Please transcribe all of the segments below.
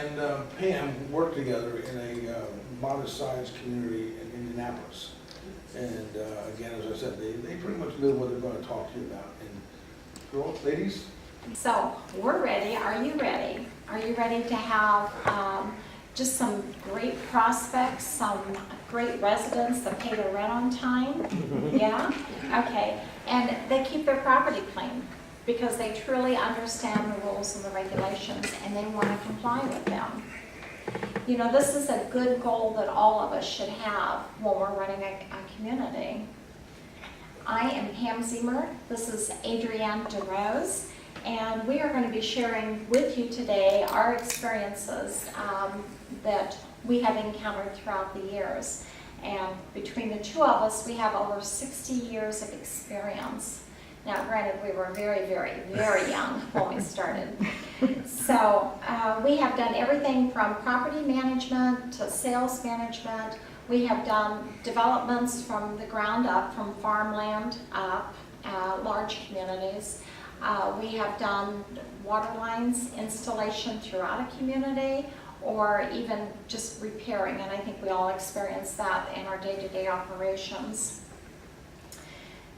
and Pam work together in a modest-sized community in Indianapolis. And again, as I said, they pretty much live what they're going to talk to you about. And girls, ladies? So we're ready. Are you ready? Are you ready to have just some great prospects, some great residents that pay their rent on time? Yeah? Okay. And they keep their property clean because they truly understand the rules and the regulations and they want to comply with them. You know, this is a good goal that all of us should have when we're running a community. I am Pam Zemer. This is Adriane DeRose. And we are going to be sharing with you today our experiences that we have encountered throughout the years. And between the two of us, we have over 60 years of experience. Now, granted, we were very, very, very young when we started. So we have done everything from property management to sales management. We have done developments from the ground up, from farmland up, large communities. We have done water lines installation throughout a community, or even just repairing, and I think we all experience that in our day-to-day operations.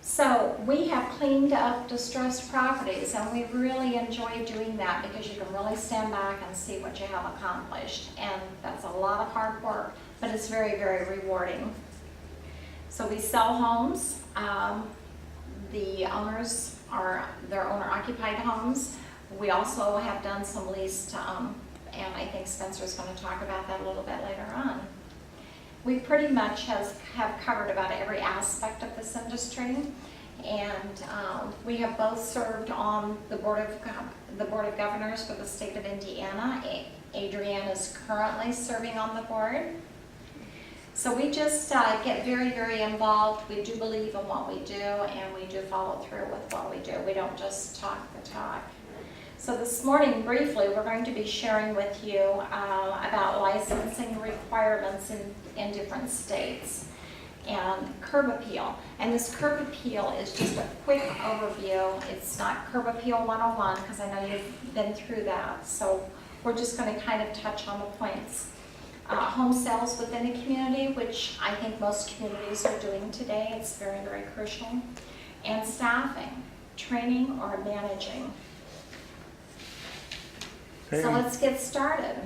So we have cleaned up distressed properties, and we really enjoy doing that because you can really stand back and see what you have accomplished, and that's a lot of hard work, but it's very, very rewarding. So we sell homes. The owners are their owner-occupied homes. We also have done some leased, and I think Spencer's going to talk about that a little bit later on. We pretty much have covered about every aspect of this industry, and we have both served on the Board of Governors for the state of Indiana. Adriane is currently serving on the board. So we just get very, very involved. We do believe in what we do, and we do follow through with what we do. We don't just talk the talk. So this morning, briefly, we're going to be sharing with you about licensing requirements in different states and curb appeal. And this curb appeal is just a quick overview. It's not curb appeal 101, because I know you've been through that. So we're just going to kind of touch on the points. Home sales within a community, which I think most communities are doing today. It's very, very crucial. And staffing, training, or managing. Okay. So let's get started.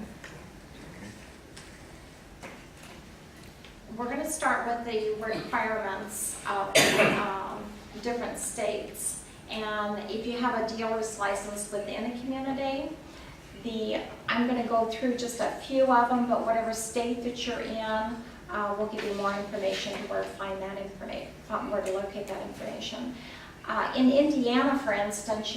We're going to start with the requirements of different states. And if you have a dealer's license within a community, I'm going to go through just a few of them, but whatever state that you're in, we'll give you more information to where to find that information, where to locate that information. In Indiana, for instance,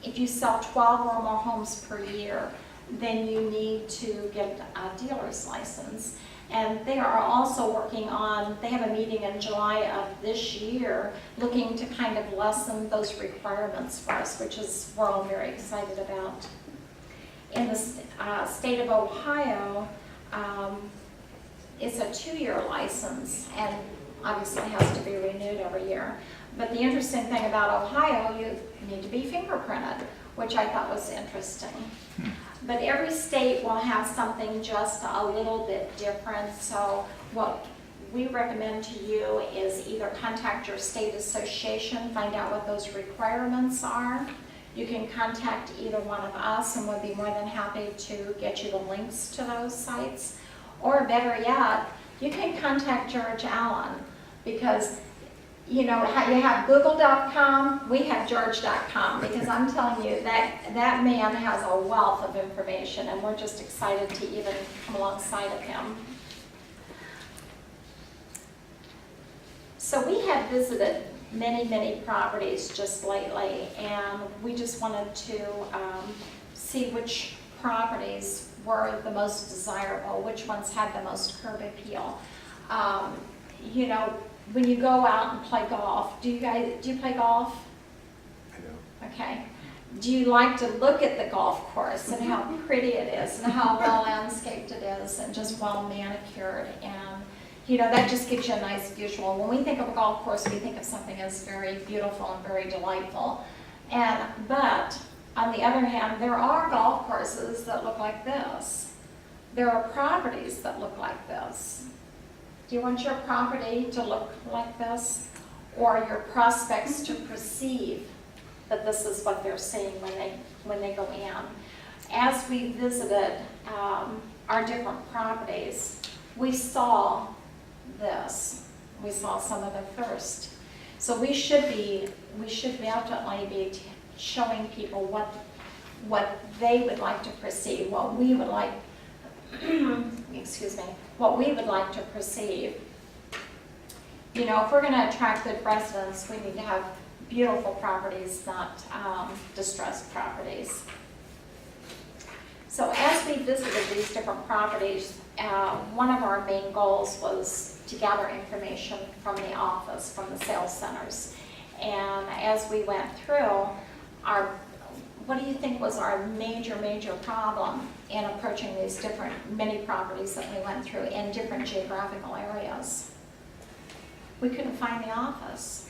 if you sell 12 or more homes per year, then you need to get a dealer's license. And they are also working on, they have a meeting in July of this year looking to kind of lessen those requirements for us, which is we're all very excited about. In the state of Ohio, it's a 2-year license and obviously has to be renewed every year. But the interesting thing about Ohio, you need to be fingerprinted, which I thought was interesting. But every state will have something just a little bit different. So what we recommend to you is either contact your state association, find out what those requirements are. You can contact either one of us and we'll be more than happy to get you the links to those sites. Or better yet, you can contact George Allen, because you know, you have google.com, we have george.com, because I'm telling you that man has a wealth of information and we're just excited to even come alongside of him. So we have visited many properties just lately, and we just wanted to see which properties were the most desirable, which ones had the most curb appeal. You know, when you go out and play golf, do you play golf? I do. Okay. Do you like to look at the golf course and how pretty it is and how well landscaped it is and just well manicured? And you know, that just gives you a nice visual. When we think of a golf course, we think of something as very beautiful and very delightful. But On the other hand, there are golf courses that look like this. There are properties that look like this. Do you want your property to look like this? Or your prospects to perceive that this is what they're seeing when they go in? As we visited our different properties, we saw this. We saw some of them first. So we should definitely be showing people what they would like to perceive, what we would like, excuse me, what we would like to perceive. You know, if we're going to attract good residents, we need to have beautiful properties, not distressed properties. So as we visited these different properties, one of our main goals was to gather information from the office, from the sales centers. And as we went through, what do you think was our major problem in approaching these different mini properties that we went through in different geographical areas? We couldn't find the office.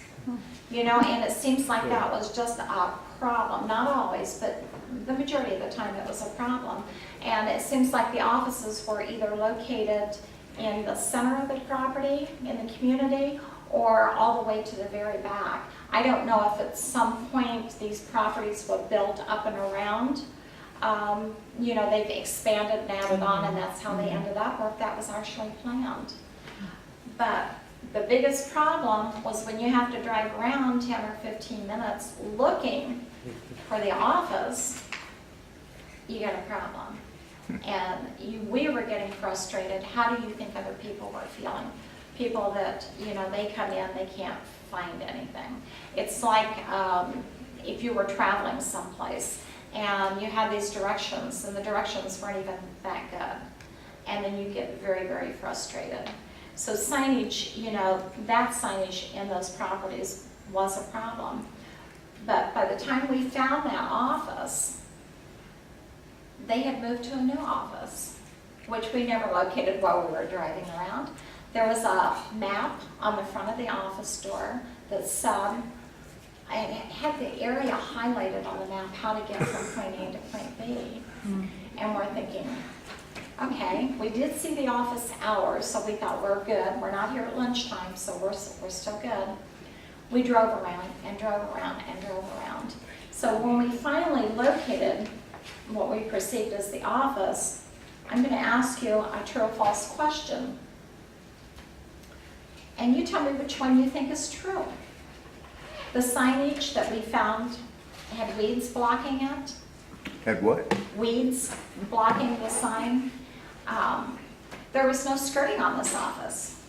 You know, and it seems like that was just a problem. Not always, but the majority of the time it was a problem. And it seems like the offices were either located in the center of the property, in the community, or all the way to the very back. I don't know if at some point these properties were built up and around. You know, they've expanded and added on, and that's how they ended up, or if that was actually planned. But the biggest problem was when you have to drive around 10 or 15 minutes looking for the office, you got a problem. And we were getting frustrated. How do you think other people were feeling? People that, you know, they come in, they can't find anything. It's like if you were traveling someplace and you had these directions and the directions weren't even that good. And then you get very, very frustrated. So signage, you know, that signage in those properties was a problem. But by the time we found that office, they had moved to a new office, which we never located while we were driving around. There was a map on the front of the office door that said, it had the area highlighted on the map, how to get from point A to point B. And we're thinking, okay, we did see the office hours, so we thought we're good. We're not here at lunchtime, so we're still good. We drove around and drove around and drove around. So when we finally located what we perceived as the office, I'm going to ask you a true or false question. And you tell me which one you think is true. The signage that we found had weeds blocking it. Had what? Weeds blocking the sign. There was no skirting on this office.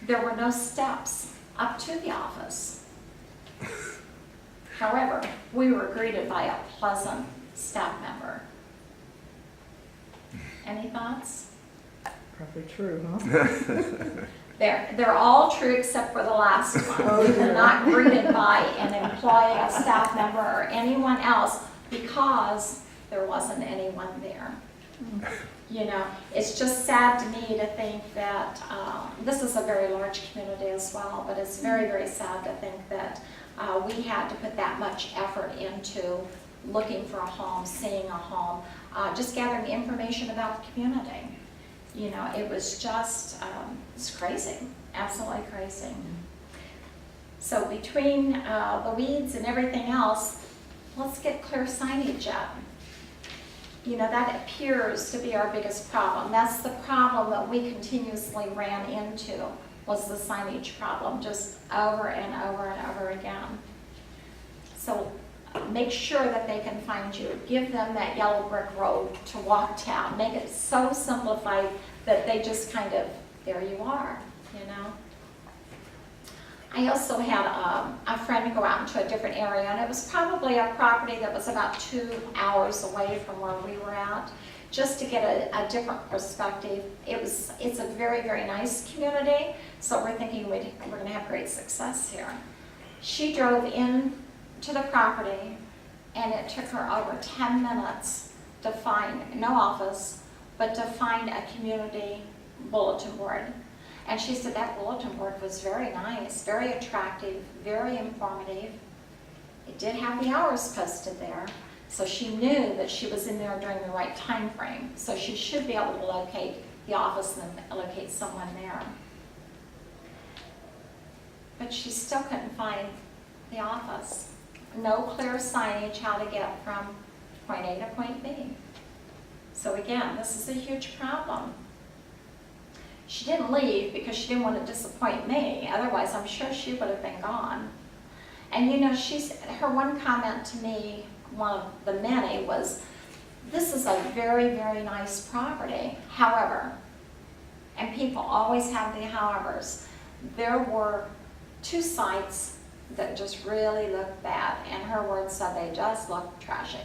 There were no steps up to the office. However, we were greeted by a pleasant staff member. Any thoughts? Probably true, huh? They're all true except for the last one. We were not greeted by an employee, a staff member, or anyone else because there wasn't anyone there. You know, it's just sad to me to think that this is a very large community as well, but it's very, very sad to think that we had to put that much effort into looking for a home, seeing a home, just gathering information about the community. You know, it was just, it's crazy, absolutely crazy. So between the weeds and everything else, let's get clear signage up. You know, that appears to be our biggest problem. That's the problem that we continuously ran into, was the signage problem, just over and over and over again. So make sure that they can find you. Give them that yellow brick road to walk down. Make it so simplified that they just kind of, there you are, you know. I also had a friend go out into a different area, and it was probably a property that was about 2 hours away from where we were at, just to get a different perspective. It's a very, very nice community, so we're thinking we're going to have great success here. She drove in to the property, and it took her over 10 minutes to find, no office, but to find a community bulletin board. And she said that bulletin board was very nice, very attractive, very informative. It did have the hours posted there, so she knew that she was in there during the right time frame. So she should be able to locate the office and then locate someone there. But she still couldn't find the office. No clear signage how to get from point A to point B. So again, this is a huge problem. She didn't leave because she didn't want to disappoint me. Otherwise, I'm sure she would have been gone. And you know, her one comment to me, one of the many, was, this is a very, very nice property. However, and people always have the howevers, there were 2 sites that just really looked bad. And her words said they just looked trashy.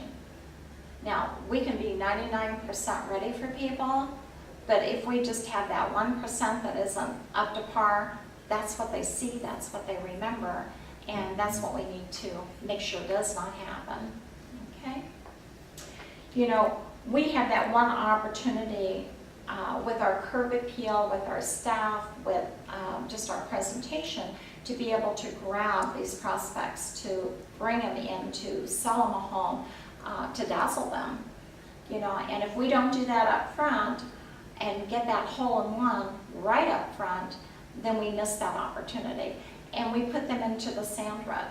Now, we can be 99% ready for people, but if we just have that 1% that isn't up to par, that's what they see, that's what they remember, and that's what we need to make sure does not happen, okay? You know, we had that one opportunity with our curb appeal, with our staff, with just our presentation, to be able to grab these prospects, to bring them in, to sell them a home, to dazzle them, you know. And if we don't do that up front and get that hole-in-one right up front, then we miss that opportunity. And we put them into the sand rut.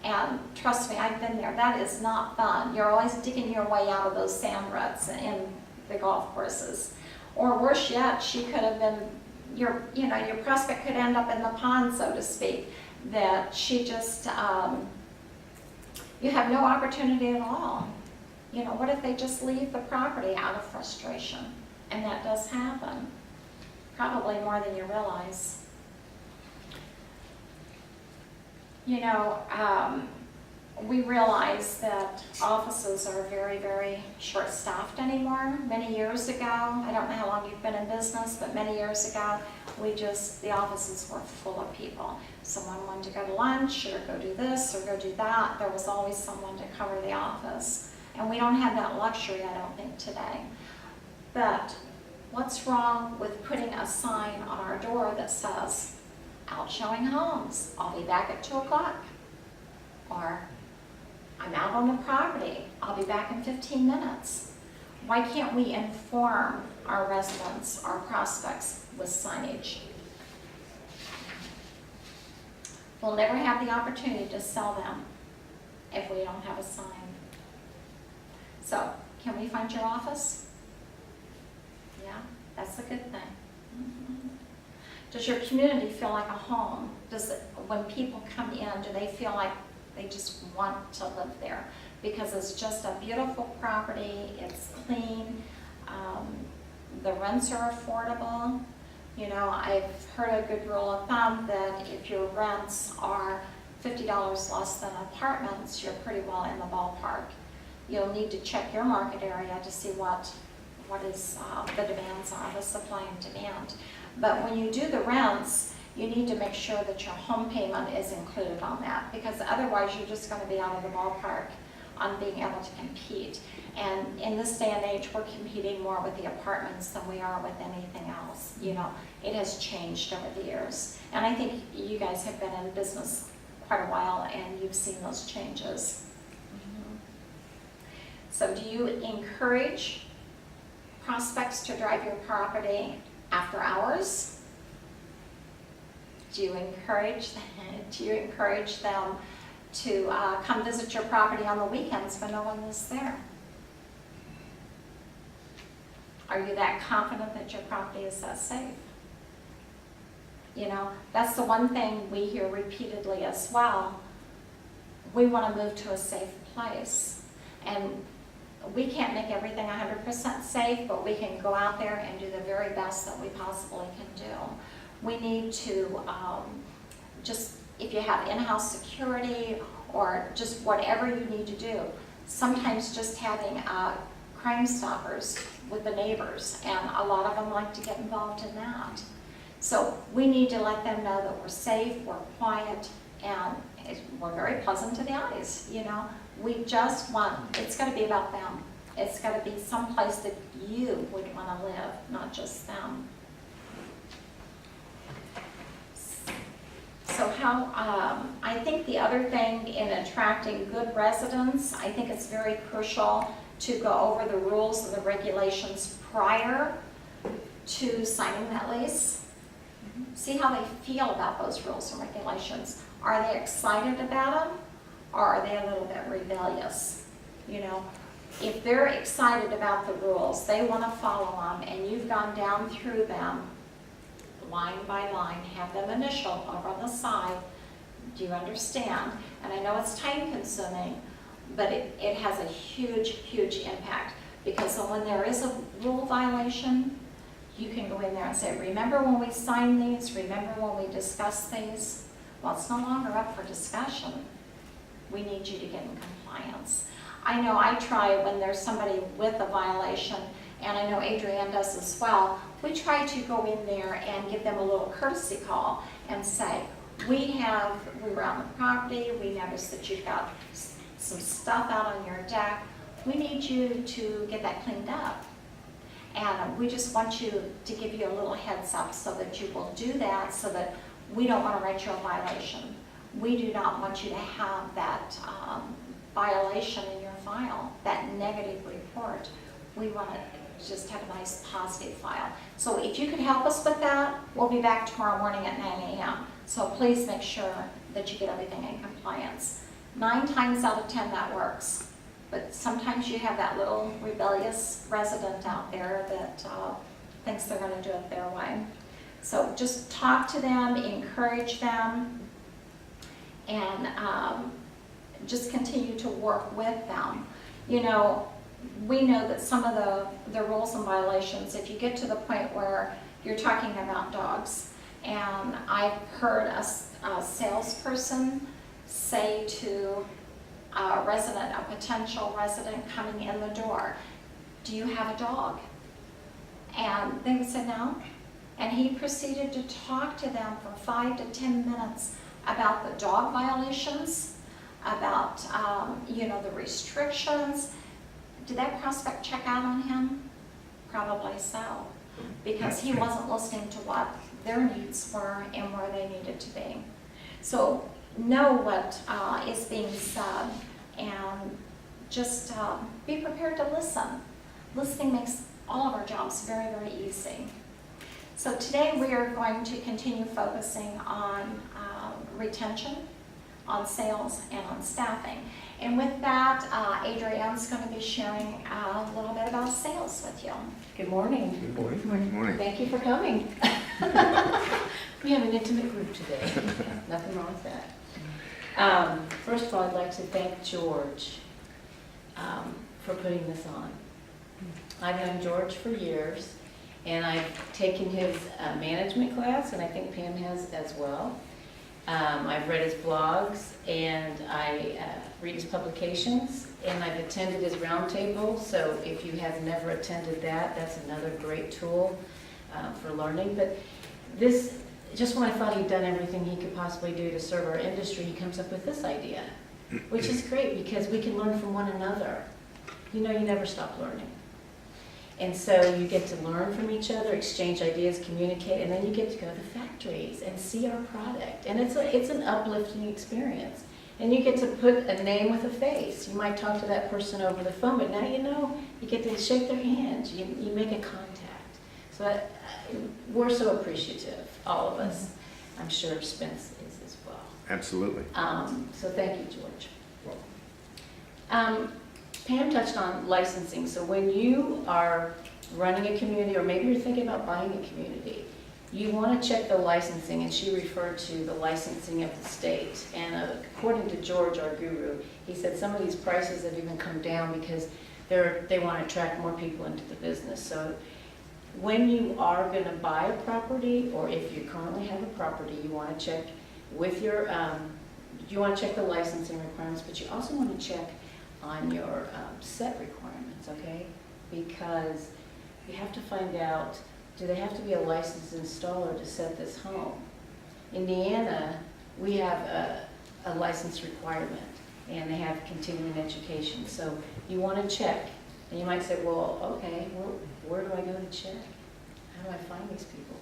And trust me, I've been there. That is not fun. You're always digging your way out of those sand ruts in the golf courses. Or worse yet, she could have been, your prospect could end up in the pond, so to speak, that she just, you have no opportunity at all. You know, what if they just leave the property out of frustration? And that does happen, probably more than you realize. You know, we realize that offices are very, very short-staffed anymore. Many years ago, I don't know how long you've been in business, but many years ago, the offices were full of people. Someone wanted to go to lunch, or go do this, or go do that. There was always someone to cover the office. And we don't have that luxury, I don't think, today. But what's wrong with putting a sign on our door that says, out showing homes, I'll be back at 2 o'clock. Or, I'm out on the property, I'll be back in 15 minutes. Why can't we inform our residents, our prospects, with signage? We'll never have the opportunity to sell them if we don't have a sign. So, can we find your office? Yeah, that's a good thing. Mm-hmm. Does your community feel like a home? When people come in, do they feel like they just want to live there? Because it's just a beautiful property, it's clean, the rents are affordable. You know, I've heard a good rule of thumb that if your rents are $50 less than apartments, you're pretty well in the ballpark. You'll need to check your market area to see what is the demands are, the supply and demand. But when you do the rents, you need to make sure that your home payment is included on that, because otherwise you're just going to be out of the ballpark on being able to compete. And in this day and age, we're competing more with the apartments than we are with anything else. You know, it has changed over the years. And I think you guys have been in business quite a while and you've seen those changes. So do you encourage prospects to drive your property after hours? Do you encourage them to come visit your property on the weekends when no one is there? Are you that confident that your property is that safe? You know, that's the one thing we hear repeatedly as well. We want to move to a safe place. And we can't make everything 100% safe, but we can go out there and do the very best that we possibly can do. We need to just, if you have in-house security or just whatever you need to do, sometimes just having Crime Stoppers with the neighbors, and a lot of them like to get involved in that. So we need to let them know that we're safe, we're quiet, and we're very pleasant to the eyes, you know. We just want, it's got to be about them. It's got to be someplace that you would want to live, not just them. So I think the other thing in attracting good residents, I think it's very crucial to go over the rules and the regulations prior to signing that lease. See how they feel about those rules and regulations. Are they excited about them, or are they a little bit rebellious? You know, if they're excited about the rules, they want to follow them, and you've gone down through them line by line, have them initial over on the side. Do you understand? And I know it's time consuming, but it has a huge, huge impact, because when there is a rule violation, you can go in there and say, remember when we signed these? Remember when we discussed these? Well, it's no longer up for discussion. We need you to get in compliance. I know I try when there's somebody with a violation, and I know Adriane does as well, we try to go in there and give them a little courtesy call and say, we were on the property, we noticed that you've got some stuff out on your deck. We need you to get that cleaned up. And we just want you to give you a little heads up so that you will do that, so that we don't want to write you a violation. We do not want you to have that violation in your file, that negative report. We want to just have a nice positive file. So if you could help us with that, we'll be back tomorrow morning at 9 a.m. So please make sure that you get everything in compliance. 9 times out of 10 that works. But sometimes you have that little rebellious resident out there that thinks they're going to do it their way. So just talk to them, encourage them, and just continue to work with them. You know, we know that some of the rules and violations, if you get to the point where you're talking about dogs, and I've heard a salesperson say to a resident, a potential resident coming in the door, do you have a dog? And they would say no. And he proceeded to talk to them for 5 to 10 minutes about the dog violations, about the restrictions. Did that prospect check out on him? Probably so, because he wasn't listening to what their needs were and where they needed to be. So know what is being said, and just be prepared to listen. Listening makes all of our jobs very, very easy. So today we are going to continue focusing on retention, on sales, and on staffing. And with that, Adriane's going to be sharing a little bit about sales with you. Good morning. Good morning. Good morning. Thank you for coming. We have an intimate group today. Nothing wrong with that. First of all, I'd like to thank George for putting this on. I've known George for years, and I've taken his management class, and I think Pam has as well. I've read his blogs, and I read his publications, and I've attended his roundtable. So if you have never attended that, that's another great tool for learning. But this, just when I thought he'd done everything he could possibly do to serve our industry, he comes up with this idea, which is great because we can learn from one another. You know, you never stop learning. And so you get to learn from each other, exchange ideas, communicate, and then you get to go to factories and see our product. And it's an uplifting experience. And you get to put a name with a face. You might talk to that person over the phone, but now you know, you get to shake their hands, you make a contact. So we're so appreciative, all of us. I'm sure Spence is as well. Absolutely. So thank you, George. Pam touched on licensing. So when you are running a community, or maybe you're thinking about buying a community, you want to check the licensing, and she referred to the licensing of the state. And according to George, our guru, he said some of these prices have even come down because they want to attract more people into the business. So when you are going to buy a property, or if you currently have a property, you want to check with your, you want to check the licensing requirements, but you also want to check on your set requirements, okay? Because you have to find out, do they have to be a licensed installer to set this home? Indiana, we have a license requirement, and they have continuing education. So you want to check, and you might say, well, okay, where do I go to check? How do I find these people?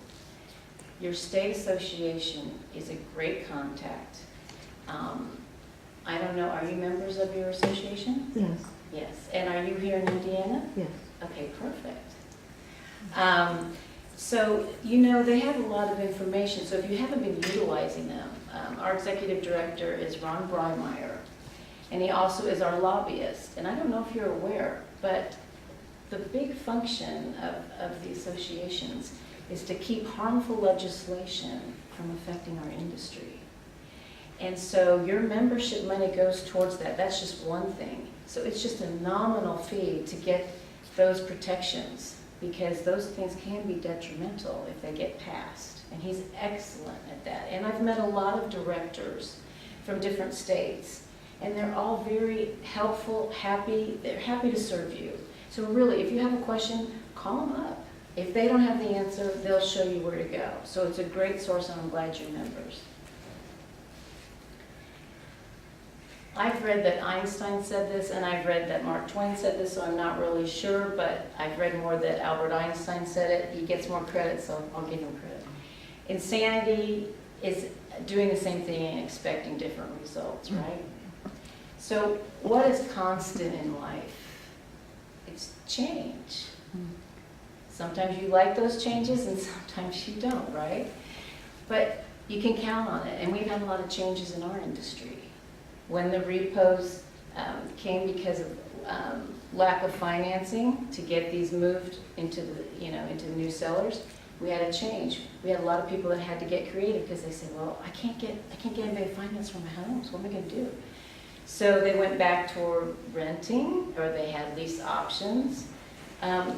your state association is a great contact. I don't know, are you members of your association? Yes, Yes. And are you here in Indiana? yes. Okay, perfect. So, you know, they have a lot of information, so if you haven't been utilizing them, our executive director is Ron Breimeyer, and he also is our lobbyist. And I don't know if you're aware, but the big function of the associations is to keep harmful legislation from affecting our industry. And so your membership money goes towards that. That's just one thing. So it's just a nominal fee to get those protections, because those things can be detrimental if they get passed. And he's excellent at that. And I've met a lot of directors from different states, and they're all very helpful, happy. They're happy to serve you. So really, if you have a question, call them up. If they don't have the answer, they'll show you where to go. So it's a great source, and I'm glad you're members. I've read that Einstein said this, and I've read that Mark Twain said this, so I'm not really sure, but I've read more that Albert Einstein said it. He gets more credit, so I'll give him credit. Insanity is doing the same thing and expecting different results, right? So what is constant in life? It's change. Sometimes you like those changes and sometimes you don't, right? But you can count on it, and we've had a lot of changes in our industry. When the repos came because of lack of financing to get these moved into the, into the new sellers, we had a change. We had a lot of people that had to get creative because they said, well, I can't get anybody to finance for my homes. What am I going to do? So they went back toward renting, or they had lease options. And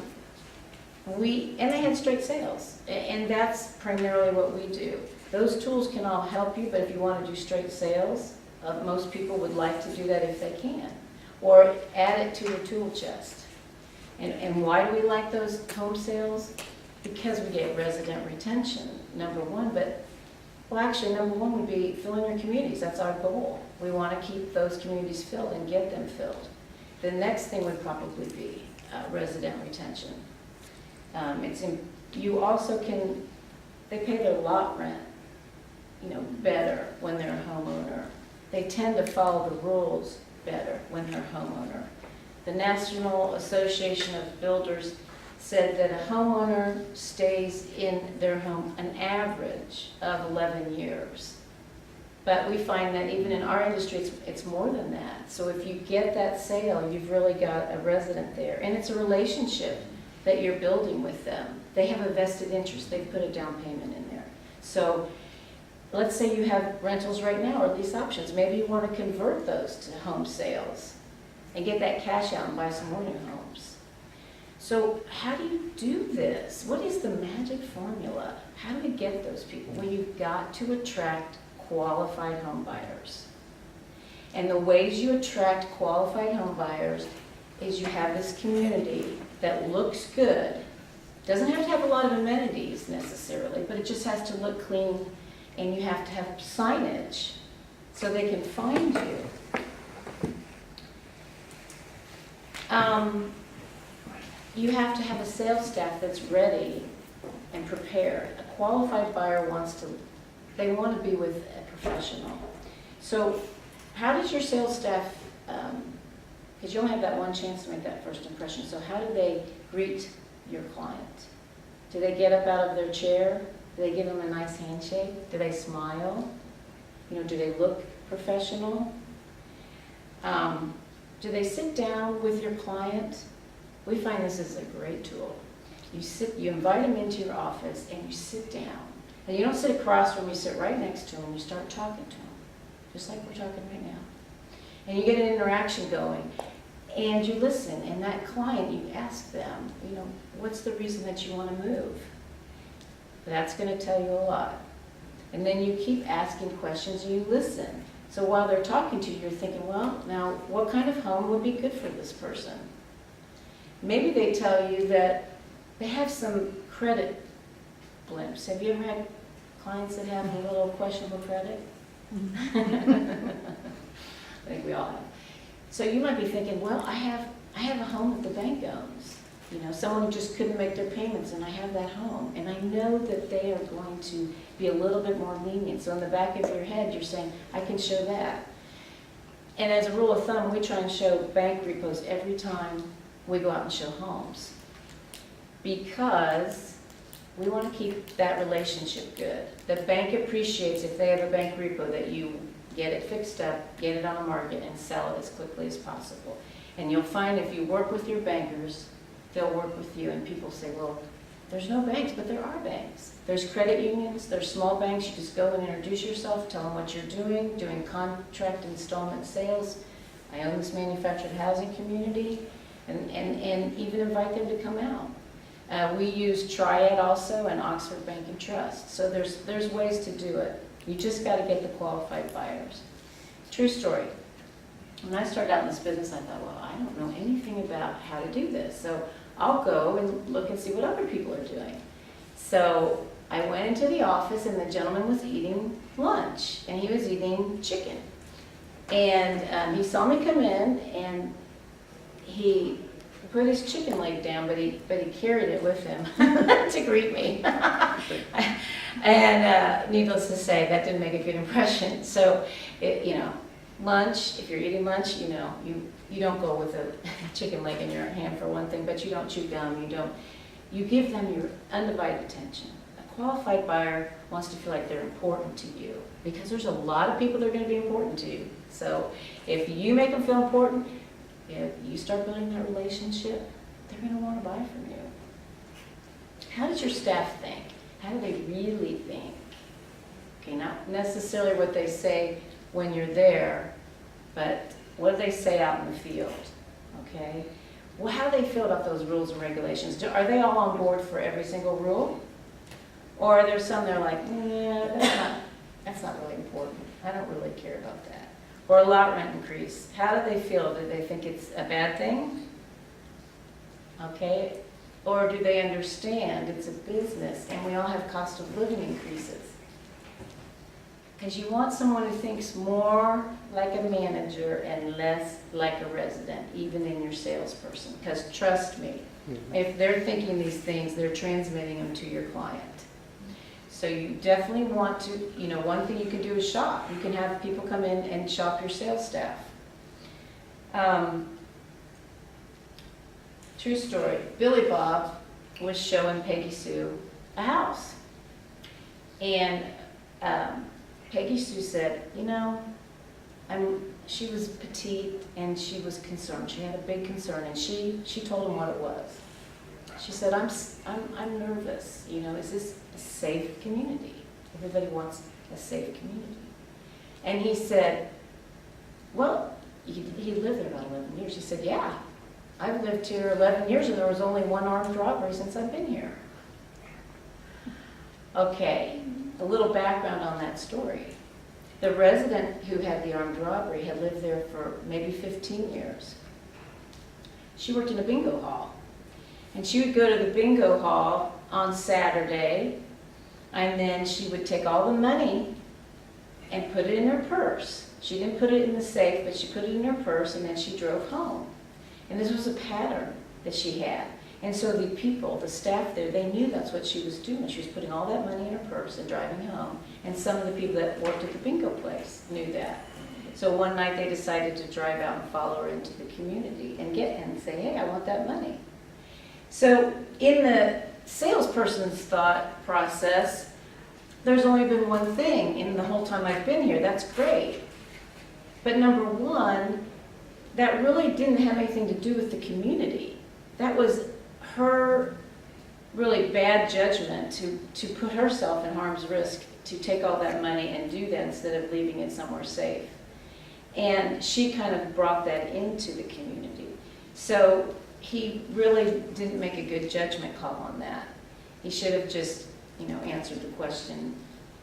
they had straight sales, and that's primarily what we do. Those tools can all help you, but if you want to do straight sales, most people would like to do that if they can, or add it to your tool chest. And why do we like those home sales? Because we get resident retention, number one, but, well, actually, number one would be filling your communities. That's our goal. We want to keep those communities filled and get them filled. The next thing would probably be resident retention. You also can, they pay their lot rent, better when they're a homeowner. They tend to follow the rules better when they're a homeowner. The National Association of Builders said that a homeowner stays in their home an average of 11 years. But we find that even in our industry, it's more than that. So if you get that sale, you've really got a resident there. And it's a relationship that you're building with them. They have a vested interest. They've put a down payment in there. So let's say you have rentals right now or lease options. Maybe you want to convert those to home sales and get that cash out and buy some more new homes. So how do you do this? What is the magic formula? How do we get those people? Well, you've got to attract qualified home buyers. And the ways you attract qualified home buyers is you have this community that looks good. Doesn't have to have a lot of amenities necessarily, but it just has to look clean, and you have to have signage so they can find you. You have to have a sales staff that's ready and prepared. A qualified buyer they want to be with a professional. So how does your sales staff, because you only have that one chance to make that first impression, so how do they greet your client? Do they get up out of their chair? Do they give them a nice handshake? Do they smile? Do they look professional? Do they sit down with your client? We find this is a great tool. You invite them into your office and you sit down. And you don't sit across from them, you sit right next to them and you start talking to them, just like we're talking right now. And you get an interaction going. And you listen, and that client, you ask them, what's the reason that you want to move? That's going to tell you a lot. And then you keep asking questions and you listen. So while they're talking to you, you're thinking, well, now, what kind of home would be good for this person? Maybe they tell you that they have some credit blimps. Have you ever had clients that have a little questionable credit? I think we all have. So you might be thinking, well, I have a home that the bank owns. You know, someone who just couldn't make their payments, and I have that home. And I know that they are going to be a little bit more lenient. So in the back of your head, you're saying, I can show that. And as a rule of thumb, we try and show bank repos every time we go out and show homes, because we want to keep that relationship good. The bank appreciates if they have a bank repo that you get it fixed up, get it on the market, and sell it as quickly as possible. And you'll find if you work with your bankers, they'll work with you. And people say, well, there's no banks, but there are banks. There's credit unions, there's small banks. You just go and introduce yourself, tell them what you're doing contract installment sales. I own this manufactured housing community, and even invite them to come out. We use Triad also and Oxford Bank and Trust. So there's ways to do it. You just got to get the qualified buyers. True story. When I started out in this business, I thought, well, I don't know anything about how to do this. So I'll go and look and see what other people are doing. So I went into the office, and the gentleman was eating lunch, and he was eating chicken. And he saw me come in, and he put his chicken leg down, but he carried it with him to greet me. And needless to say, that didn't make a good impression. So, lunch, if you're eating lunch, you don't go with a chicken leg in your hand for one thing, but you don't chew gum, you give them your undivided attention. A qualified buyer wants to feel like they're important to you, because there's a lot of people that are going to be important to you. So if you make them feel important, if you start building that relationship, they're going to want to buy from you. How does your staff think? How do they really think? Okay, not necessarily what they say when you're there, but what do they say out in the field? Okay? Well, how do they feel about those rules and regulations? Are they all on board for every single rule? Or are there some that are like, yeah, that's not really important. I don't really care about that. Or a lot rent increase. How do they feel? Do they think it's a bad thing? Okay? Or do they understand it's a business and we all have cost of living increases? Because you want someone who thinks more like a manager and less like a resident, even in your salesperson. Because trust me, if they're thinking these things, they're transmitting them to your client. So you definitely want to, one thing you can do is shop. You can have people come in and shop your sales staff. True story. Billy Bob was showing Peggy Sue a house. And Peggy Sue said, she was petite and she was concerned. She had a big concern, and she told him what it was. She said, I'm nervous. Is this a safe community? Everybody wants a safe community. And he said, well, he lived there about 11 years. He said, yeah, I've lived here 11 years and there was only one armed robbery since I've been here. Okay, a little background on that story. The resident who had the armed robbery had lived there for maybe 15 years. She worked in a bingo hall. And she would go to the bingo hall on Saturday, and then she would take all the money and put it in her purse. She didn't put it in the safe, but she put it in her purse, and then she drove home. And this was a pattern that she had. And so the people, the staff there, they knew that's what she was doing. She was putting all that money in her purse and driving home. And some of the people that worked at the bingo place knew that. So one night they decided to drive out and follow her into the community and say, hey, I want that money. So in the salesperson's thought process, there's only been one thing in the whole time I've been here. That's great. But number one, that really didn't have anything to do with the community. That was her really bad judgment to put herself in harm's risk, to take all that money and do that instead of leaving it somewhere safe. And she kind of brought that into the community. So he really didn't make a good judgment call on that. He should have just, answered the question,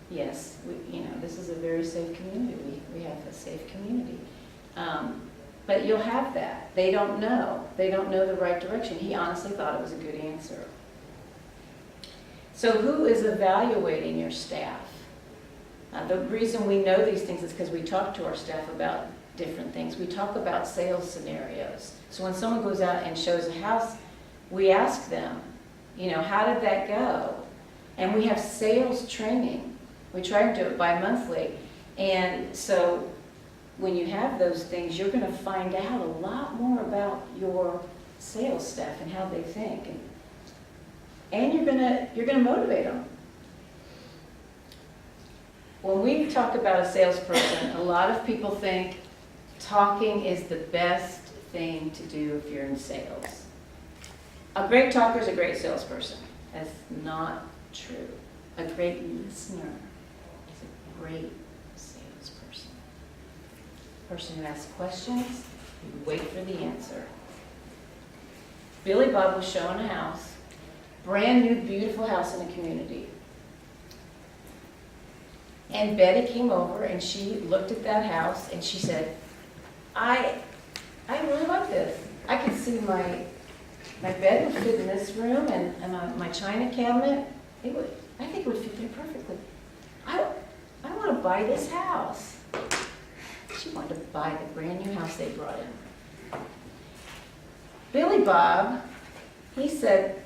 yes, this is a very safe community. We have a safe community. But you'll have that. They don't know. They don't know the right direction. He honestly thought it was a good answer. So who is evaluating your staff? The reason we know these things is because we talk to our staff about different things. We talk about sales scenarios. So when someone goes out and shows a house, we ask them, you know, how did that go? And we have sales training. We try to do it bi-monthly. And so when you have those things, you're going to find out a lot more about your sales staff and how they think. And you're going to motivate them. When we talk about a salesperson, a lot of people think talking is the best thing to do if you're in sales. A great talker is a great salesperson. That's not true. A great listener is a great salesperson. Person who asks questions, you wait for the answer. Billy Bob was showing a house, brand new, beautiful house in a community. And Betty came over and she looked at that house and she said, I really like this. I can see my bed would fit in this room and my china cabinet, I think it would fit there perfectly. I want to buy this house. She wanted to buy the brand new house they brought in. Billy Bob, he said,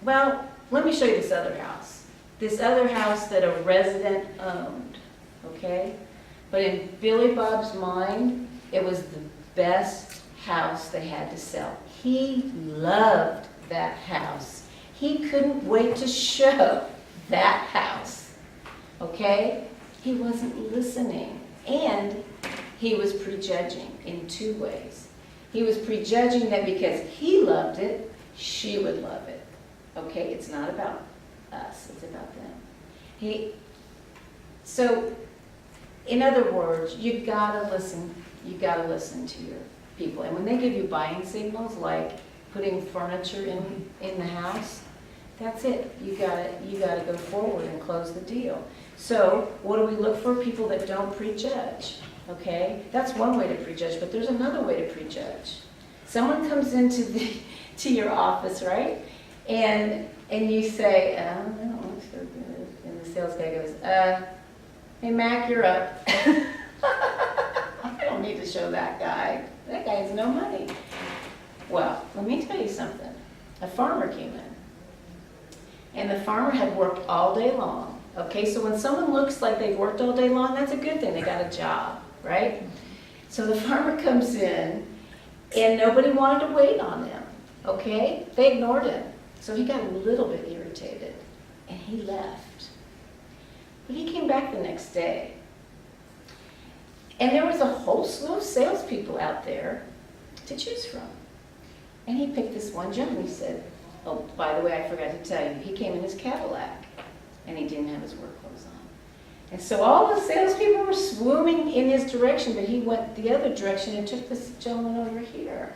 well, let me show you this other house. This other house that a resident owned, okay? But in Billy Bob's mind, it was the best house they had to sell. He loved that house. He couldn't wait to show that house, okay? He wasn't listening, and he was prejudging in two ways. He was prejudging that because he loved it, she would love it, okay? It's not about us, it's about them. So, in other words, you've got to listen to your people. And when they give you buying signals, like putting furniture in the house, that's it. You gotta go forward and close the deal. So, what do we look for? People that don't prejudge, okay? That's one way to prejudge, but there's another way to prejudge. Someone comes to your office, right? And you say, oh, they don't look so good. And the sales guy goes, hey, Mac, you're up. I don't need to show that guy. That guy has no money. Well, let me tell you something. A farmer came in. And the farmer had worked all day long. Okay, so when someone looks like they've worked all day long, that's a good thing. They got a job, right? So the farmer comes in, and nobody wanted to wait on him. Okay? They ignored him. So he got a little bit irritated, and he left. But he came back the next day. And there was a whole slew of salespeople out there to choose from. And he picked this one gentleman. He said, oh, by the way, I forgot to tell you, he came in his Cadillac, and he didn't have his work clothes on. And so all the salespeople were swarming in his direction, but he went the other direction and took this gentleman over here.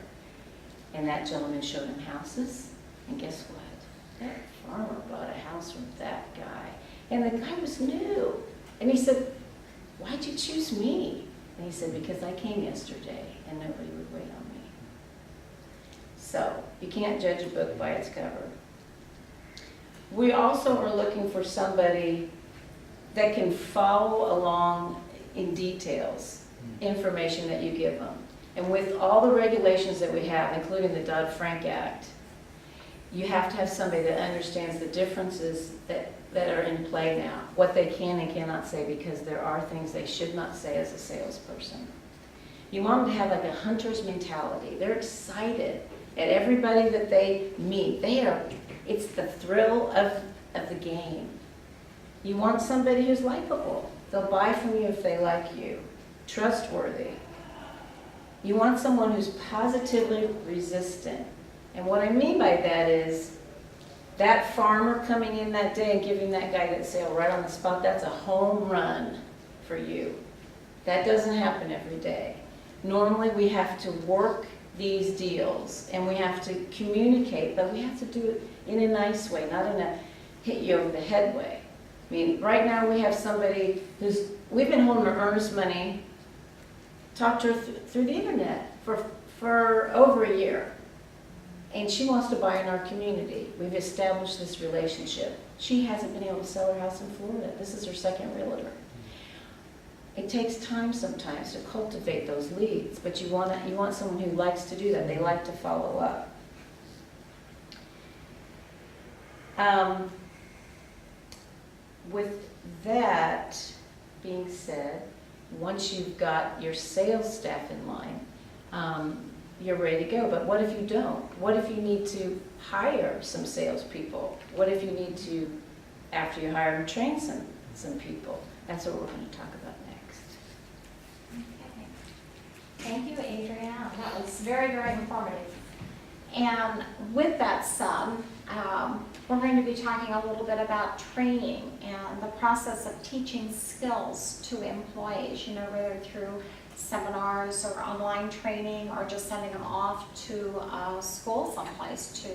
And that gentleman showed him houses. And guess what? That farmer bought a house from that guy. And the guy was new. And he said, why'd you choose me? And he said, because I came yesterday and nobody would wait on me. So, you can't judge a book by its cover. We also are looking for somebody that can follow along in details, information that you give them. And with all the regulations that we have, including the Dodd-Frank Act, you have to have somebody that understands the differences that are in play now, what they can and cannot say, because there are things they should not say as a salesperson. You want them to have like a hunter's mentality. They're excited at everybody that they meet. It's the thrill of the game. You want somebody who's likable. They'll buy from you if they like you. Trustworthy. You want someone who's positively resistant. And what I mean by that is that farmer coming in that day and giving that guy that sale right on the spot, that's a home run for you. That doesn't happen every day. Normally we have to work these deals and we have to communicate, but we have to do it in a nice way, not in a hit you over the head way. I mean, right now we have somebody we've been holding her earnest money, talked to her through the internet for over a year. And she wants to buy in our community. We've established this relationship. She hasn't been able to sell her house in Florida. This is her second realtor. It takes time sometimes to cultivate those leads, but you want someone who likes to do that. They like to follow up. With that being said, once you've got your sales staff in line, you're ready to go. But what if you don't? What if you need to hire some salespeople? What if you need to, after you hire them, train some people? That's what we're going to talk about next. Okay. Thank you, Adrienne. That was very, very informative. And with that said, we're going to be talking a little bit about training and the process of teaching skills to employees, you know, whether through seminars or online training or just sending them off to school someplace to,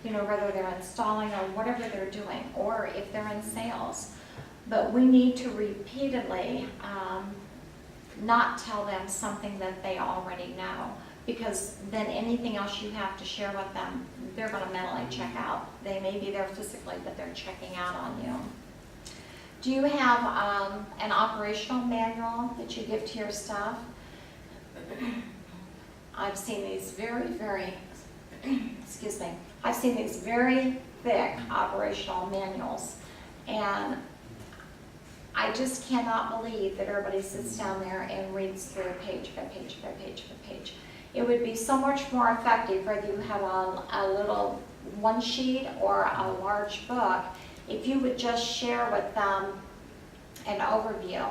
you know, whether they're installing or whatever they're doing, or if they're in sales. But we need to repeatedly not tell them something that they already know, because then anything else you have to share with them, they're going to mentally check out. They may be there physically, but they're checking out on you. Do you have an operational manual that you give to your staff? I've seen these very, excuse me, I've seen these very thick operational manuals, and I just cannot believe that everybody sits down there and reads through page by page by page by page. It would be so much more effective whether you have a little one sheet or a large book if you would just share with them an overview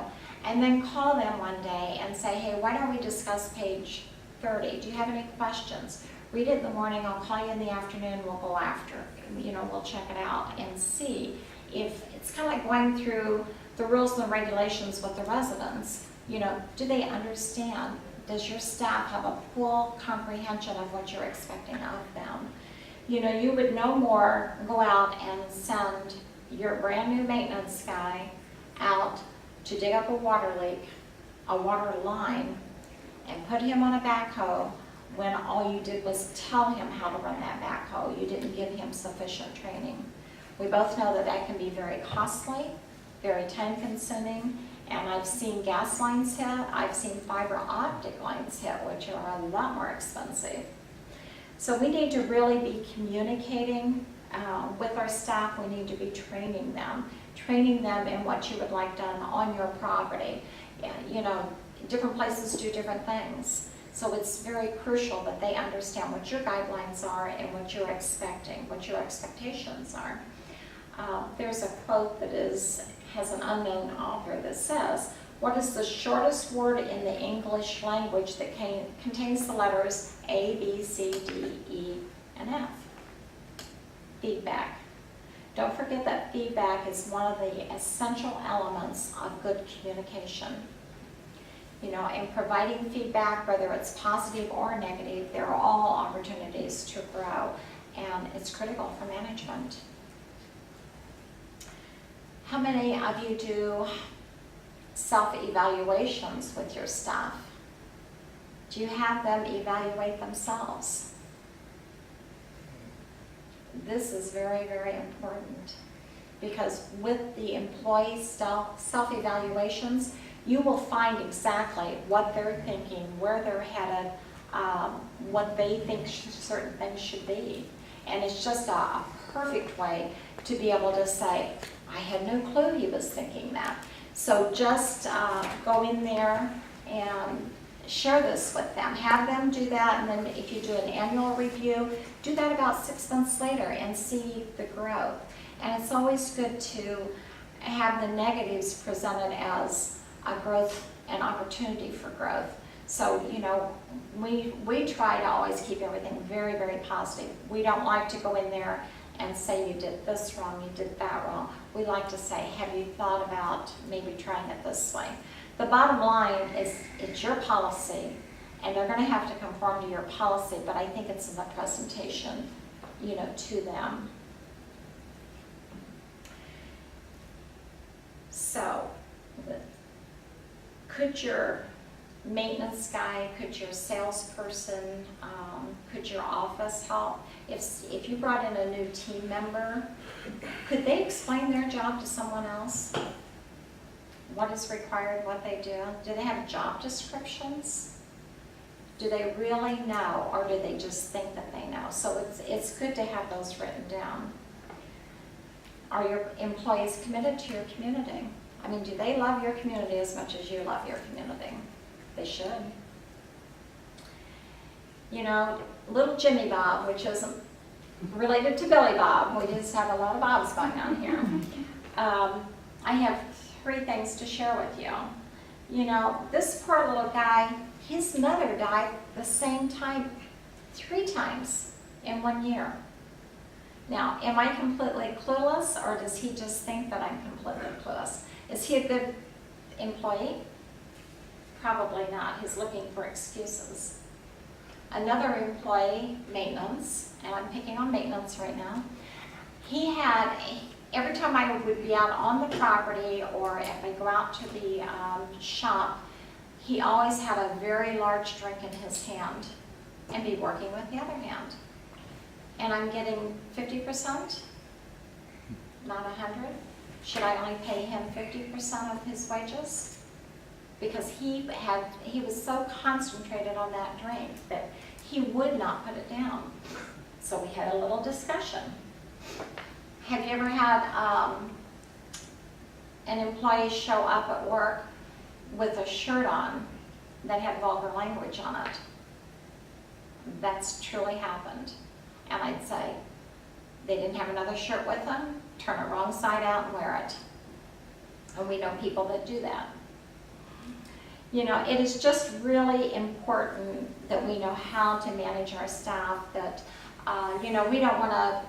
and then call them one day and say, hey, why don't we discuss page 30? Do you have any questions? Read it in the morning, I'll call you in the afternoon, we'll go after. You know, we'll check it out and see if it's kind of like going through the rules and regulations with the residents. You know, do they understand? Does your staff have a full comprehension of what you're expecting of them? You know, you would no more go out and send your brand new maintenance guy out to dig up a water leak, a water line, and put him on a backhoe when all you did was tell him how to run that backhoe. You didn't give him sufficient training. We both know that that can be very costly, very time consuming, and I've seen gas lines hit, I've seen fiber optic lines hit, which are a lot more expensive. So we need to really be communicating with our staff. We need to be training them in what you would like done on your property. You know, different places do different things. So it's very crucial that they understand what your guidelines are and what you're expecting, what your expectations are. There's a quote that has an unknown author that says, what is the shortest word in the English language that contains the letters A, B, C, D, E, and F? Feedback. Don't forget that feedback is one of the essential elements of good communication. You know, in providing feedback, whether it's positive or negative, there are all opportunities to grow, and it's critical for management. How many of you do self-evaluations with your staff? Do you have them evaluate themselves? This is very, very important, because with the employee self-evaluations, you will find exactly what they're thinking, where they're headed, what they think certain things should be. And it's just a perfect way to be able to say, I had no clue he was thinking that. So just go in there and share this with them. Have them do that, and then if you do an annual review, do that about 6 months later and see the growth. And it's always good to have the negatives presented as a growth, an opportunity for growth. So, you know, we try to always keep everything very, very positive. We don't like to go in there and say you did this wrong, you did that wrong. We like to say, have you thought about maybe trying it this way? The bottom line is it's your policy, and they're going to have to conform to your policy, but I think it's in the presentation, you know, to them. So, could your maintenance guy, could your salesperson, could your office help? If you brought in a new team member, could they explain their job to someone else? What is required, what they do? Do they have job descriptions? Do they really know, or do they just think that they know? So it's good to have those written down. Are your employees committed to your community? I mean, do they love your community as much as you love your community? They should. You know, little Jimmy Bob, which isn't related to Billy Bob, we just have a lot of Bobs going on here. I have 3 things to share with you. You know, this poor little guy, his mother died the same time 3 times in 1 year. Now, am I completely clueless, or does he just think that I'm completely clueless? Is he a good employee? Probably not. He's looking for excuses. Another employee, maintenance, and I'm picking on maintenance right now, he had, every time I would be out on the property or if I go out to the shop, he always had a very large drink in his hand and be working with the other hand. And I'm getting 50%, not 100. Should I only pay him 50% of his wages? Because he was so concentrated on that drink that he would not put it down. So we had a little discussion. Have you ever had an employee show up at work with a shirt on that had vulgar language on it? That's truly happened. And I'd say, they didn't have another shirt with them, turn it wrong side out and wear it. And we know people that do that. You know, it is just really important that we know how to manage our staff, that, you know, we don't want to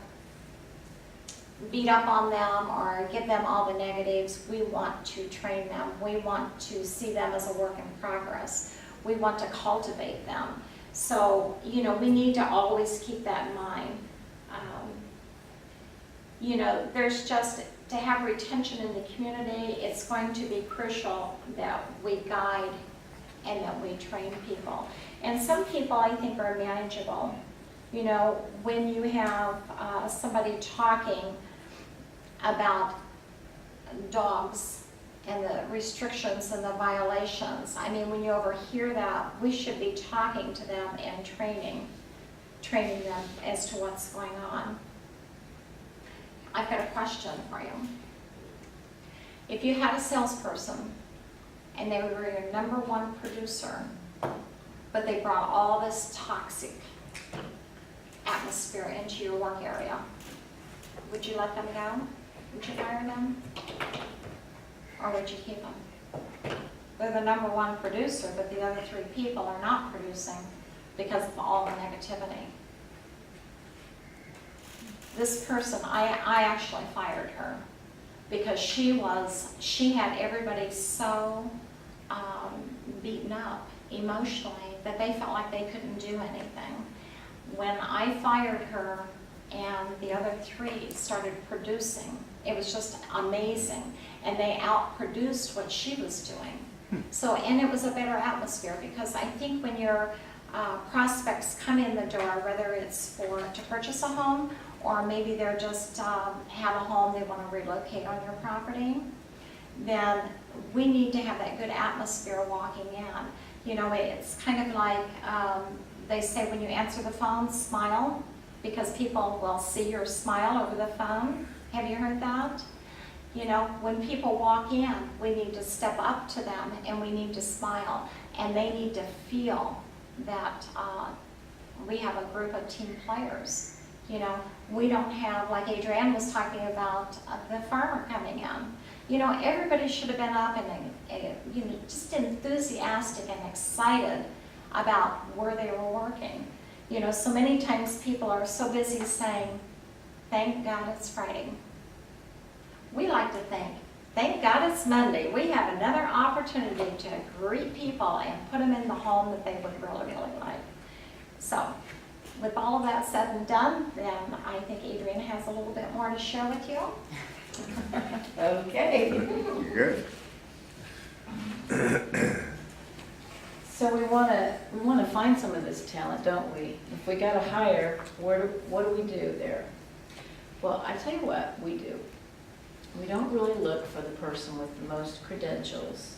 beat up on them or give them all the negatives. We want to train them. We want to see them as a work in progress. We want to cultivate them. So, you know, we need to always keep that in mind. You know, there's just, to have retention in the community, it's going to be crucial that we guide and that we train people. And some people, I think, are manageable. You know, when you have somebody talking about dogs and the restrictions and the violations, I mean, when you overhear that, we should be talking to them and training them as to what's going on. I've got a question for you. If you had a salesperson and they were your #1 producer, but they brought all this toxic atmosphere into your work area, would you let them go? Would you fire them? Or would you keep them? They're the #1 producer, but the other 3 people are not producing because of all the negativity. This person, I actually fired her because she had everybody so beaten up emotionally that they felt like they couldn't do anything. When I fired her and the other 3 started producing, it was just amazing. And they outproduced what she was doing. So, and it was a better atmosphere, because I think when your prospects come in the door, whether it's to purchase a home, or maybe they're just have a home, they want to relocate on your property, then we need to have that good atmosphere walking in. You know, it's kind of like they say, when you answer the phone, smile, because people will see your smile over the phone. Have you heard that? You know, when people walk in, we need to step up to them and we need to smile, and they need to feel that we have a group of team players. You know, we don't have, like Adriane was talking about, the farmer coming in. You know, everybody should have been up and you know, just enthusiastic and excited about where they were working. You know, so many times people are so busy saying, thank God it's Friday. We like to think, thank God it's Monday. We have another opportunity to greet people and put them in the home that they would really, really like. So, with all of that said and done, then I think Adriane has a little bit more to share with you. Okay. You're good. So we want to find some of this talent, don't we? If we got to hire, what do we do there? Well, I tell you what we do. We don't really look for the person with the most credentials.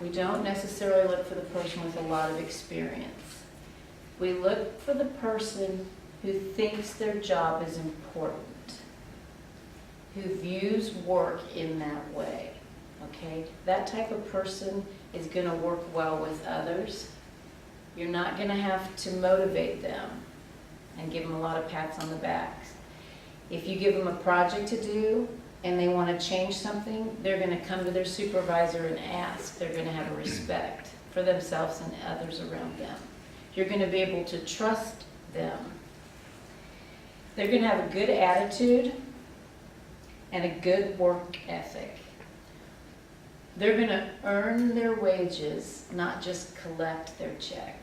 We don't necessarily look for the person with a lot of experience. We look for the person who thinks their job is important, who views work in that way, okay? That type of person is gonna work well with others. You're not gonna have to motivate them and give them a lot of pats on the backs. If you give them a project to do and they wanna change something, they're gonna come to their supervisor and ask. They're gonna have a respect for themselves and others around them. You're gonna be able to trust them. They're gonna have a good attitude and a good work ethic. They're gonna earn their wages, not just collect their check.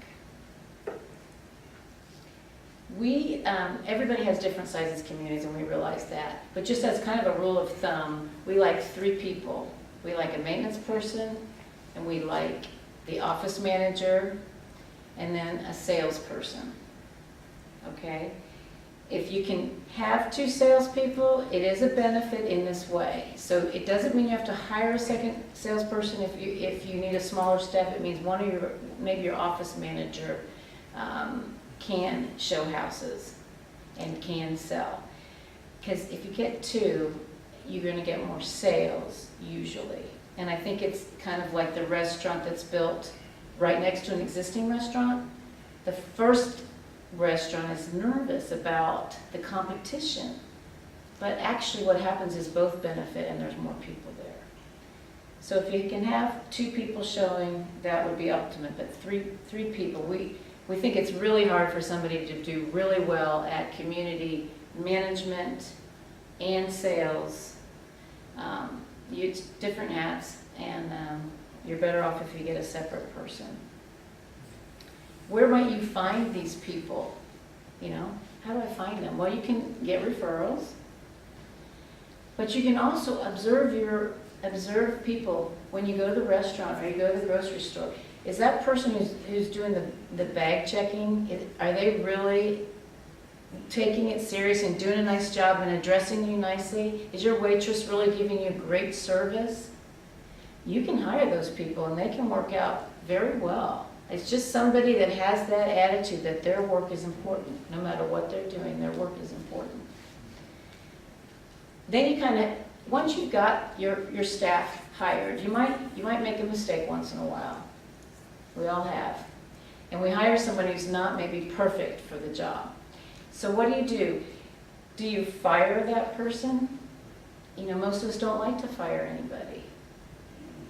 Everybody has different sizes communities, and we realize that. But just as kind of a rule of thumb, we like 3 people. We like a maintenance person, and we like the office manager, and then a salesperson, okay? If you can have 2 salespeople, it is a benefit in this way. So it doesn't mean you have to hire a second salesperson if you need a smaller staff. It means maybe your office manager can show houses and can sell. Because if you get 2, you're gonna get more sales usually. And I think it's kind of like the restaurant that's built right next to an existing restaurant. The first restaurant is nervous about the competition, but actually what happens is both benefit and there's more people there. So if you can have 2 people showing, that would be ultimate, but three people. We think it's really hard for somebody to do really well at community management and sales. It's different hats, and you're better off if you get a separate person. Where might you find these people? You know, how do I find them? Well, you can get referrals, but you can also observe people when you go to the restaurant or you go to the grocery store. Is that person who's doing the bag checking, are they really taking it serious and doing a nice job and addressing you nicely? Is your waitress really giving you great service? You can hire those people and they can work out very well. It's just somebody that has that attitude that their work is important. No matter what they're doing, their work is important. Then you kind of, once you've got your staff hired, you might make a mistake once in a while. We all have. And we hire somebody who's not maybe perfect for the job. So what do? Do you fire that person? You know, most of us don't like to fire anybody.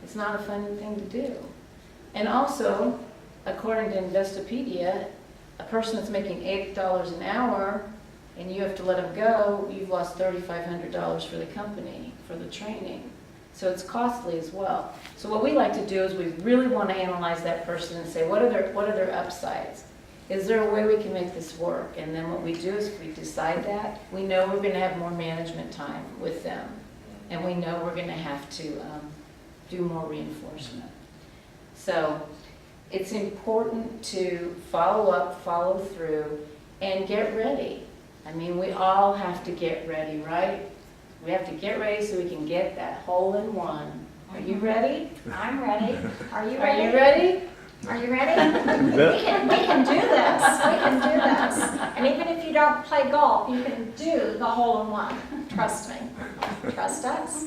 It's not a fun thing to do. And also, according to Investopedia, a person that's making $8 an hour and you have to let them go, you've lost $3,500 for the company, for the training. So it's costly as well. So what we like to do is we really want to analyze that person and say, what are their upsides? Is there a way we can make this work? And then what we do is if we decide that, we know we're going to have more management time with them. And we know we're going to have to do more reinforcement. So it's important to follow up, follow through, and get ready. I mean, we all have to get ready, right? We have to get ready so we can get that hole-in-one. Are you ready? I'm ready. Are you Are ready? you ready? Are you ready? We can do this. We can do this. And even if you don't play golf, you can do the hole-in-one. Trust me. Trust us.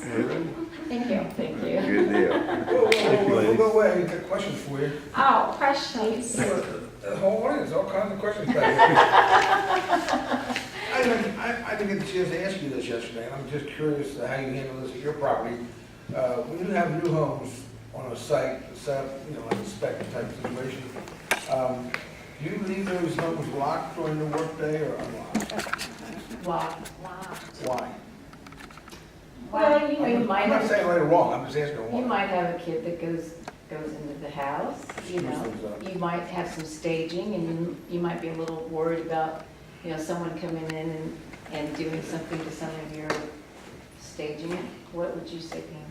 Thank you. Thank you. Good deal. We'll go away, I got questions for you. Oh, questions. The whole audience, all kinds of questions back here. I didn't get a chance to ask you this yesterday, and I'm just curious how you handle this at your property. When you have new homes on a site, set up, you know, like a spec type situation, do you leave those homes locked during the workday or unlocked? Locked. Why? Well, you know, you might I'm not have, saying right or wrong, I'm just asking why. you might have a kid that goes into the house, you know. Screws things up. You might have some staging, and you might be a little worried about, you know, someone coming in and doing something to some of your staging. What would you say, Pam?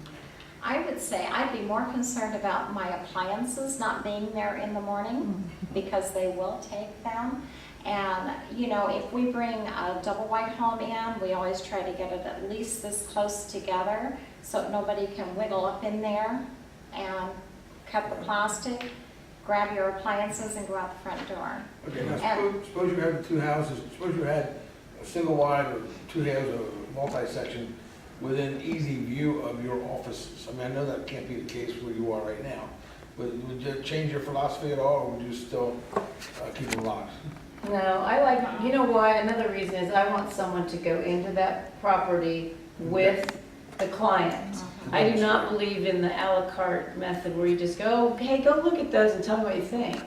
I would say I'd be more concerned about my appliances not being there in the morning because they will take them. And, you know, if we bring a double wide home in, we always try to get it at least this close together so nobody can wiggle up in there and cut the plastic, grab your appliances and go out the front door. Okay, now suppose you had 2 houses, suppose you had a single wide or 2 halves of multi-section. within easy view of your offices. I mean, I know that can't be the case where you are right now, but would you change your philosophy at all, or would you still keep them locked? No, I like, you know why, another reason is I want someone to go into that property with the client. I do not believe in the à la carte method where you just go, hey, go look at those and tell me what you think.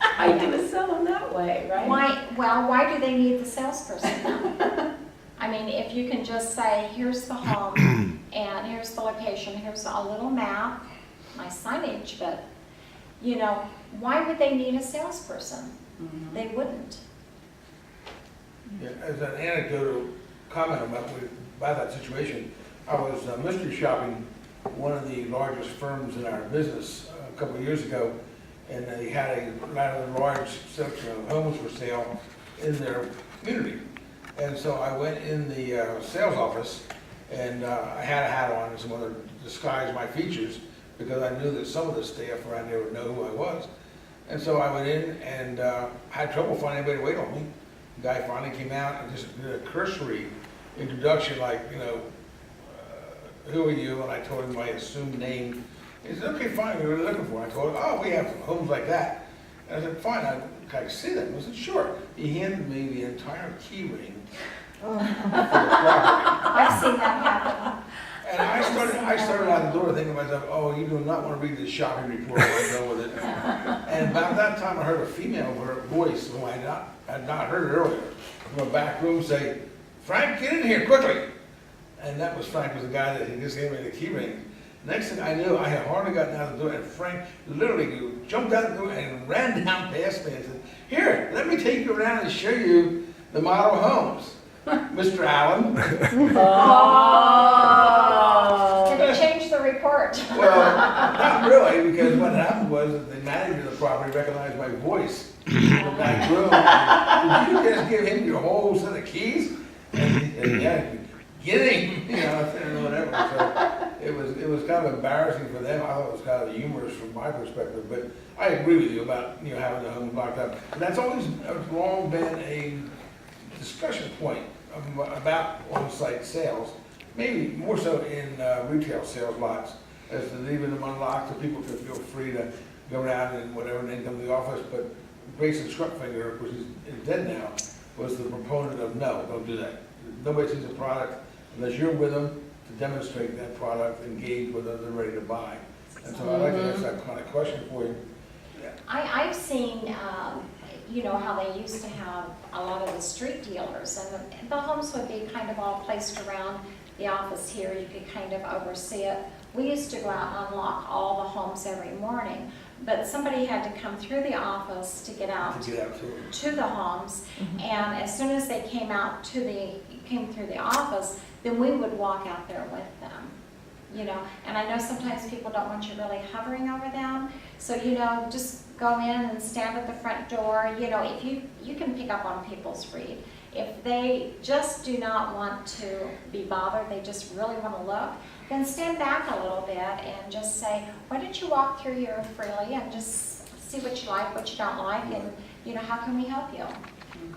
I'm gonna sell them that way, right? Why do they need the salesperson then? I mean, if you can just say, here's the home, and here's the location, here's a little map, my signage, but, you know, why would they need a salesperson? They wouldn't. Yeah, as an anecdotal comment about that situation, I was mystery shopping one of the largest firms in our business a couple of years ago, and they had a rather large section of homes for sale in their community. And so I went in the sales office, and I had a hat on and some other disguise my features, because I knew that some of the staff around there would know who I was. And so I went in and had trouble finding anybody to wait on me. The guy finally came out and just did a cursory introduction, like, you know, who are you? And I told him my assumed name. He said, okay, fine, what are you looking for? I told him, oh, we have homes like that. And I said, fine, can I see them? He said, sure. He handed me the entire key ring for the property. I've seen that happen. And I started out the door thinking to myself, oh, you do not want to read the shopping report when I go with it. And about that time I heard a female voice, whom I had not heard earlier, from a back room say, Frank, get in here quickly. And that was Frank, was the guy that had just gave me the key ring. Next thing I knew, I had hardly gotten out the door, and Frank literally jumped out the door and ran down past me and said, here, let me take you around and show you the model homes. Mr. Allen. Did it change the report? Well, not really, because what happened was that the manager of the property recognized my voice in the back room. Did you just give him your whole set of keys? And yeah, get him, you know, and whatever. So it was kind of embarrassing for them. I thought it was kind of humorous from my perspective, but I agree with you about, you know, having the home locked up. And that's always long been a discussion point about on-site sales, maybe more so in retail sales lots, as to leaving them unlocked so people can feel free to go around and whatever and then come to the office. But Grayson Struckfinger, which is dead now, was the proponent of no, don't do that. Nobody sees a product unless you're with them to demonstrate that product, engage with them, they're ready to buy. And so I'd like to ask that kind of question for you. Yeah. I've seen, you know, how they used to have a lot of the street dealers, and the homes would be kind of all placed around the office here. You could kind of oversee it. We used to go out and unlock all the homes every morning, but somebody had to come through the office to get out to the homes, and as soon as they came through the office, then we would walk out there with them. You know, and I know sometimes people don't want you really hovering over them, so, you know, just go in and stand at the front door. You know, if you can pick up on people's read. If they just do not want to be bothered, they just really want to look, then stand back a little bit and just say, why don't you walk through here freely and just see what you like, what you don't like, and, you know, how can we help you?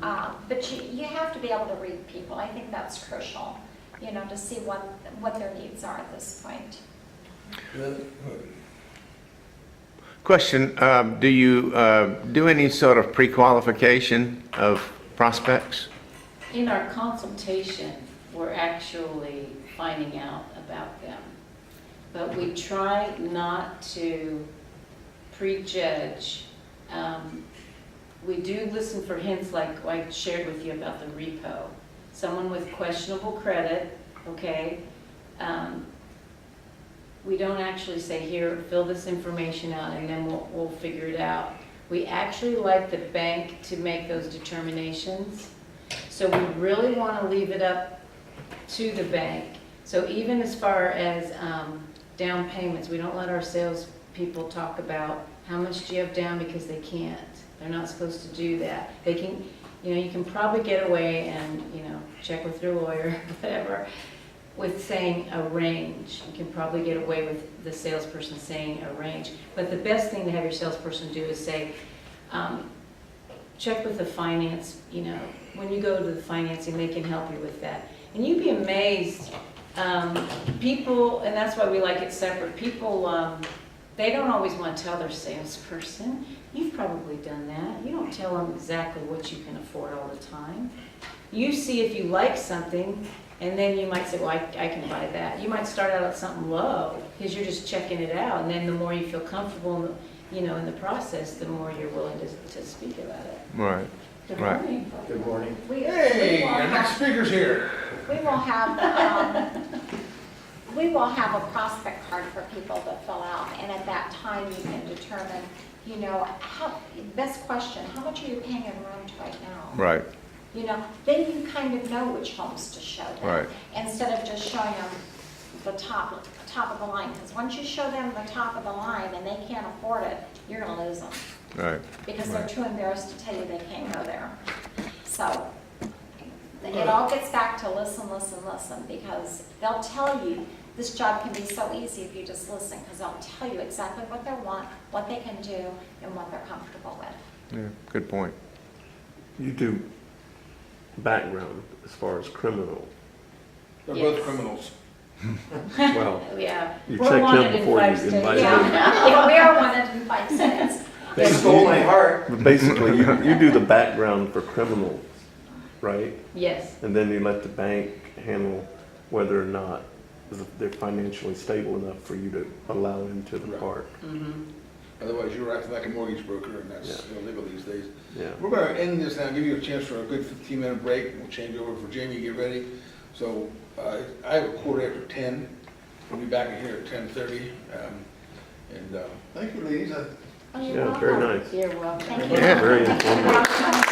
But you have to be able to read people. I think that's crucial, you know, to see what their needs are at this point. Question, do you do any sort of pre-qualification of prospects? In our consultation, we're actually finding out about them. But we try not to prejudge. We do listen for hints like I shared with you about the repo. Someone with questionable credit, okay? We don't actually say, here, fill this information out and then we'll figure it out. We actually like the bank to make those determinations. So we really want to leave it up to the bank. So even as far as down payments, we don't let our salespeople talk about how much do you have down, because they can't. They're not supposed to do that. They can, you know, you can probably get away and, you know, check with your lawyer, whatever, with saying a range. You can probably get away with the salesperson saying a range. But the best thing to have your salesperson do is say, check with the finance, when you go to the financing, they can help you with that. And you'd be amazed, people, and that's why we like it separate, people, they don't always want to tell their salesperson. You've probably done that. You don't tell them exactly what you can afford all the time. You see if you like something, and then you might say, well, I can buy that. You might start out at something low, because you're just checking it out, and then the more you feel comfortable, in the process, the more you're willing to speak about it. Right. Good Right. morning. Good morning. Hey, our next speaker's here. We will have, a prospect card for people to fill out, and at that time you can determine, best question, how much are you paying in rent right now? Right. Then you kind of know which homes to show them. Right. Instead of just showing them the top of the line, because once you show them the top of the line and they can't afford it, you're gonna lose them. Right. Because they're too embarrassed to tell you they can't go there. So it all gets back to listen, because they'll tell you this job can be so easy if you just listen, because they'll tell you exactly what they want, what they can do, and what they're comfortable with. Yeah, good point. You do background as far as criminal. They're Yes. both criminals. Well, Yeah. you We're check wanted them in before 5 you states. invite Yeah. them. Yeah, we are wanted in 5 states. They stole my heart. But basically, you do the background for criminals, right? Yes. And then you let the bank handle whether or not they're financially stable enough for you to allow them to the Right. park. Mm-hmm. Otherwise, you're acting like a mortgage broker, and that's illegal these days. Yeah. We're going to end this now, give you a chance for a good 15-minute break. We'll change over for Jamie, get ready. So I have a 10:15. We'll be back in here at 10:30. Thank you, ladies. Oh, you're Yeah, very welcome. nice. You're welcome. Thank you. Yeah. Very informative. Welcome.